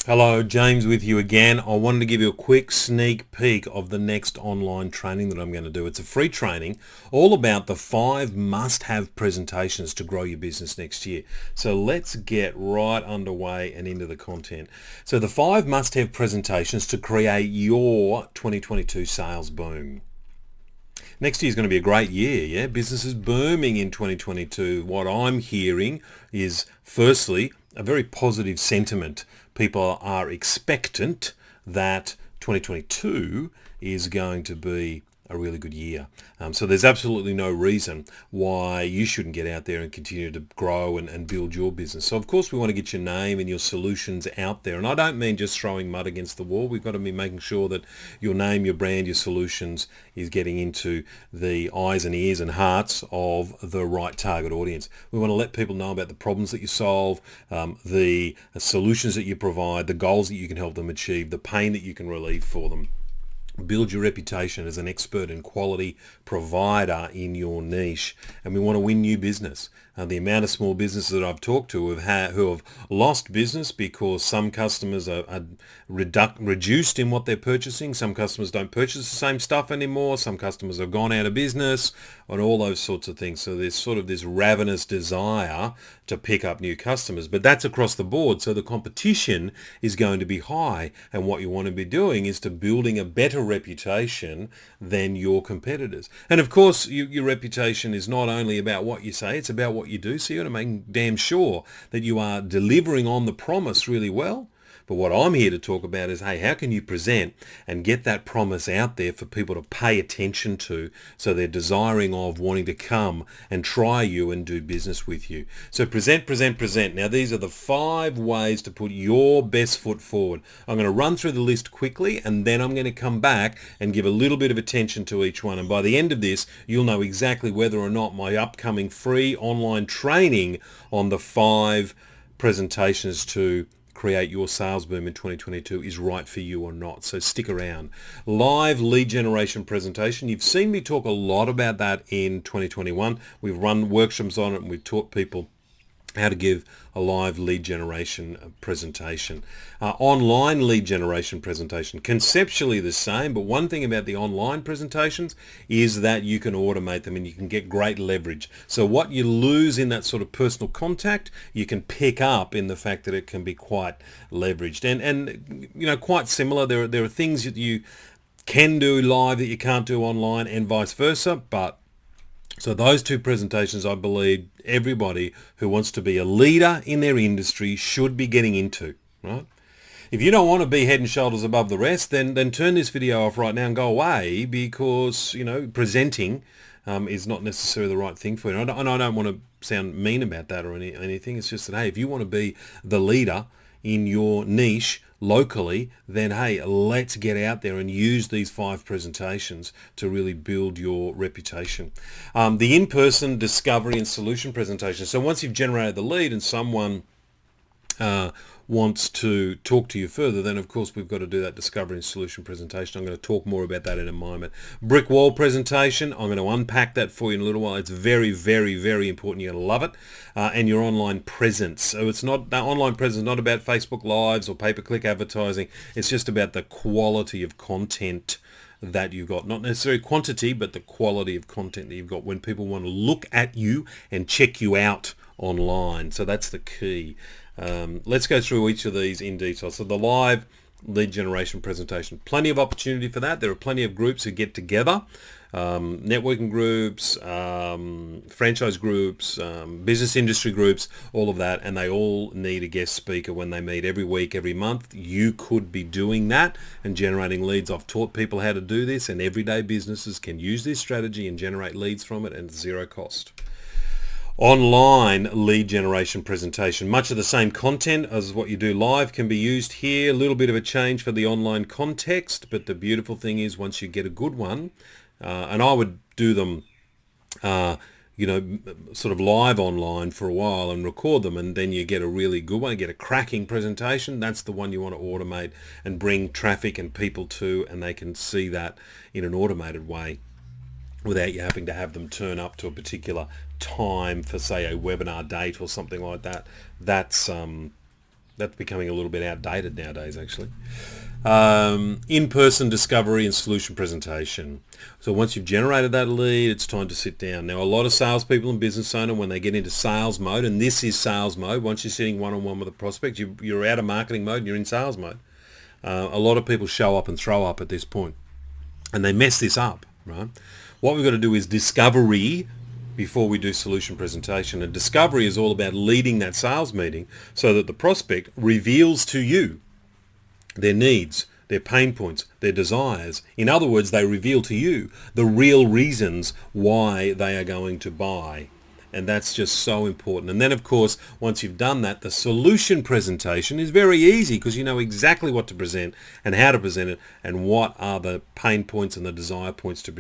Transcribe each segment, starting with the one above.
Hello, James with you again. I wanted to give you a quick sneak peek of the next online training that I'm going to do. It's a free training all about the 5 must-have presentations to grow your business next year. So let's get right underway and into the content. So the 5 must-have presentations to create your 2022 sales boom. Next year is going to be a great year, yeah? Business is booming in 2022. What I'm hearing is, firstly, a very positive sentiment. People are expectant that 2022 is going to be a really good year. So there's absolutely no reason why you shouldn't get out there and continue to grow and build your business. So of course we want to get your name and your solutions out there. And I don't mean just throwing mud against the wall. We've got to be making sure that your name, your brand, your solutions is getting into the eyes and ears and hearts of the right target audience. We want to let people know about the problems that you solve, the solutions that you provide, the goals that you can help them achieve, the pain that you can relieve for them. Build your reputation as an expert and quality provider in your niche, and we want to win new business. The amount of small businesses that I've talked to who have lost business because some customers are reduced in what they're purchasing. Some customers don't purchase the same stuff anymore. Some customers have gone out of business and all those sorts of things. So there's sort of this ravenous desire to pick up new customers, but that's across the board. So the competition is going to be high, and what you want to be doing is to building a better reputation than your competitors. And of course, your reputation is not only about what you say, it's about what you do. So you got to make damn sure that you are delivering on the promise really well. But what I'm here to talk about is, hey, how can you present and get that promise out there for people to pay attention to, so they're desiring of wanting to come and try you and do business with you. So present, present, present. Now these are the 5 ways to put your best foot forward. I'm going to run through the list quickly, and then I'm going to come back and give a little bit of attention to each one. And by the end of this, you'll know exactly whether or not my upcoming free online training on the 5 presentations to create your sales boom in 2022 is right for you or not. So stick around. Live lead generation presentation. You've seen me talk a lot about that in 2021. We've run workshops on it, and we've taught people how to give a live lead generation presentation. Online lead generation presentation, conceptually the same, but one thing about the online presentations is that you can automate them and you can get great leverage. So what you lose in that sort of personal contact, you can pick up in the fact that it can be quite leveraged. And you know, quite similar, there are things that you can do live that you can't do online, and vice versa, but so those 2 presentations, I believe everybody who wants to be a leader in their industry should be getting into, right? If you don't want to be head and shoulders above the rest, then turn this video off right now and go away, because, you know, presenting is not necessarily the right thing for you. And I don't want to sound mean about that or anything. It's just that, hey, if you want to be the leader in your niche locally, then hey, let's get out there and use these 5 presentations to really build your reputation. The in-person discovery and solution presentation. So once you've generated the lead and someone wants to talk to you further, then of course we've got to do that discovery and solution presentation. I'm going to talk more about that in a moment. Brick wall presentation, I'm going to unpack that for you in a little while. It's very, very, very important. You're going to love it. And your online presence. So it's not, that online presence is not about Facebook Lives or pay-per-click advertising. It's just about the quality of content that you've got. Not necessarily quantity, but the quality of content that you've got when people want to look at you and check you out online. So that's the key. Let's go through each of these in detail. So the live lead generation presentation, plenty of opportunity for that. There are plenty of groups who get together, networking groups, franchise groups, business industry groups, all of that, and they all need a guest speaker when they meet every week, every month. You could be doing that and generating leads. I've taught people how to do this, and everyday businesses can use this strategy and generate leads from it, and it's 0 cost. Online lead generation presentation, much of the same content as what you do live can be used here. A little bit of a change for the online context, but the beautiful thing is once you get a good one, and I would do them sort of live online for a while and record them, and then you get a really good one, you get a cracking presentation. That's the one you want to automate and bring traffic and people to, and they can see that in an automated way without you having to have them turn up to a particular time for, say, a webinar date or something like that. That's That's becoming a little bit outdated nowadays, actually. In-person discovery and solution presentation. So once you've generated that lead, it's time to sit down. Now, a lot of salespeople and business owners, when they get into sales mode, and this is sales mode, once you're sitting one-on-one with a prospect, you're out of marketing mode and you're in sales mode. A lot of people show up and throw up at this point, and they mess this up, right? What we've got to do is discovery before we do solution presentation. And discovery is all about leading that sales meeting so that the prospect reveals to you their needs, their pain points, their desires. In other words, they reveal to you the real reasons why they are going to buy. And that's just so important. And then, of course, once you've done that, the solution presentation is very easy because you know exactly what to present and how to present it and what are the pain points and the desire points to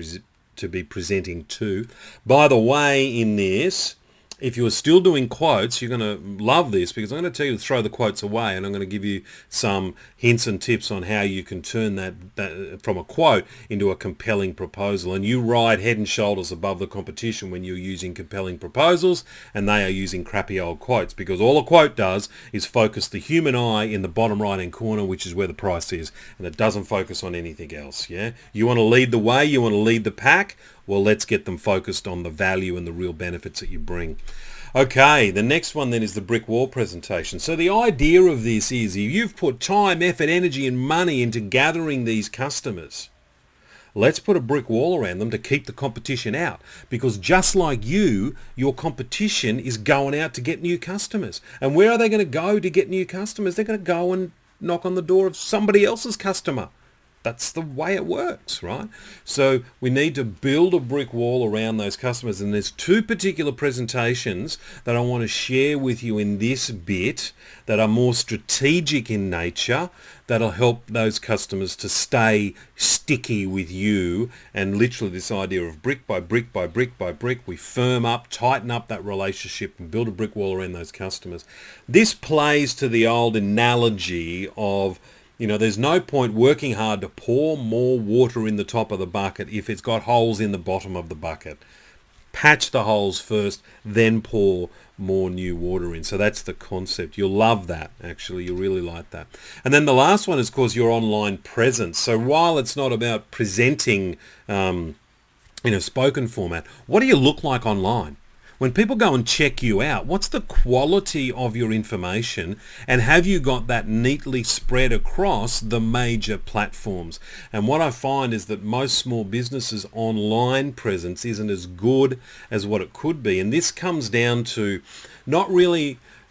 be presenting to. By the way, in this, if you're still doing quotes, you're going to love this because I'm going to tell you to throw the quotes away, and I'm going to give you some hints and tips on how you can turn that from a quote into a compelling proposal. And you ride head and shoulders above the competition when you're using compelling proposals and they are using crappy old quotes, because all a quote does is focus the human eye in the bottom right hand corner, which is where the price is, and it doesn't focus on anything else. Yeah, you want to lead the way, you want to lead the pack. Well, let's get them focused on the value and the real benefits that you bring. Okay, the next one then is the brick wall presentation. So the idea of this is you've put time, effort, energy and money into gathering these customers. Let's put a brick wall around them to keep the competition out, because just like you, your competition is going out to get new customers. And where are they going to go to get new customers? They're going to go and knock on the door of somebody else's customer. That's the way it works, right? So we need to build a brick wall around those customers. And there's two particular presentations that I want to share with you in this bit that are more strategic in nature, that'll help those customers to stay sticky with you. And literally this idea of brick by brick by brick by brick, we firm up, tighten up that relationship and build a brick wall around those customers. This plays to the old analogy of, you know, there's no point working hard to pour more water in the top of the bucket if it's got holes in the bottom of the bucket. Patch the holes first, then pour more new water in. So that's the concept. You'll love that, actually. You'll really like that. And then the last one is, of course, your online presence. So while it's not about presenting in a spoken format, what do you look like online? When people go and check you out, what's the quality of your information, and have you got that neatly spread across the major platforms? And what I find is that most small businesses' online presence isn't as good as what it could be. And this comes down to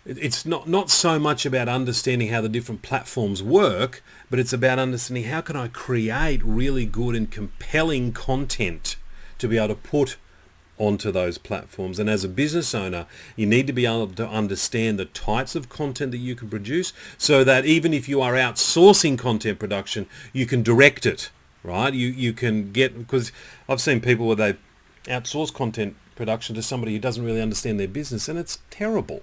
it's not so much about understanding how the different platforms work, but it's about understanding how can I create really good and compelling content to be able to put onto those platforms. And as a business owner, you need to be able to understand the types of content that you can produce, so that even if you are outsourcing content production, you can direct it, right? You can get, because I've seen people where they outsource content production to somebody who doesn't really understand their business, and it's terrible.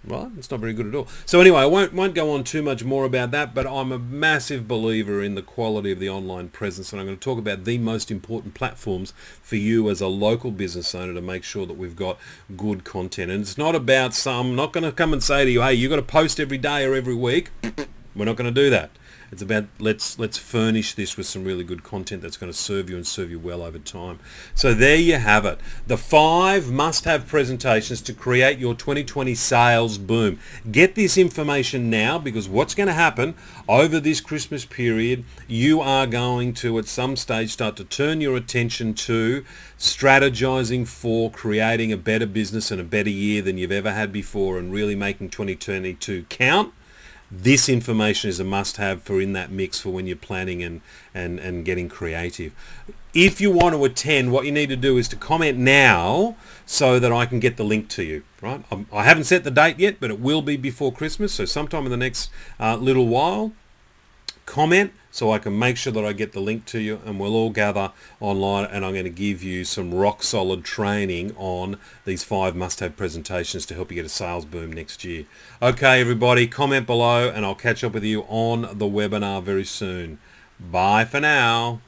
Right? It's not very good at all. So anyway, I won't go on too much more about that, but I'm a massive believer in the quality of the online presence, and I'm going to talk about the most important platforms for you as a local business owner to make sure that we've got good content. And it's not about I'm not going to come and say to you, hey, you've got to post every day or every week. We're not going to do that. It's about let's furnish this with some really good content that's going to serve you and serve you well over time. So there you have it. The 5 must-have presentations to create your 2020 sales boom. Get this information now, because what's going to happen over this Christmas period, you are going to at some stage start to turn your attention to strategizing for creating a better business and a better year than you've ever had before, and really making 2022 count. This information is a must-have for in that mix for when you're planning and getting creative. If you want to attend, what you need to do is to comment now so that I can get the link to you. Right? I haven't set the date yet, but it will be before Christmas, so sometime in the next little while. Comment so I can make sure that I get the link to you, and we'll all gather online, and I'm going to give you some rock solid training on these 5 must-have presentations to help you get a sales boom next year. Okay, everybody, comment below, and I'll catch up with you on the webinar very soon. Bye for now.